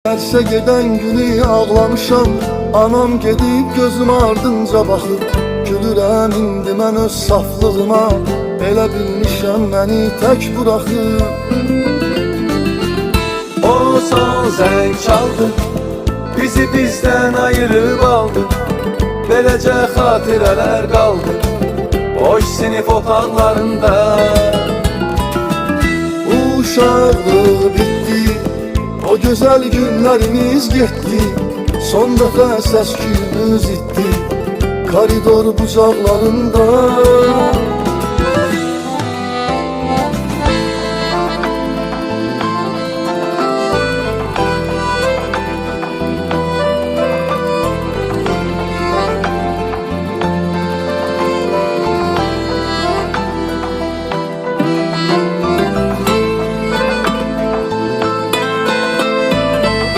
Dərsə gedən günü ağlamışam. Anam gedib gözüm ardınca baxıb. Gülürəm indi mən öz saflığıma. Elə bilmişəm məni tək buraxıb. O son zəng çaldı, bizi bizdən ayırıb aldı. Beləcə xatirələr qaldı boş sinif otaqlarında. Uşaqlıq bitdi, o gözəl günlərimiz getdi. Son dəfə səs-küyümüz itdi koridor bucaqlarında.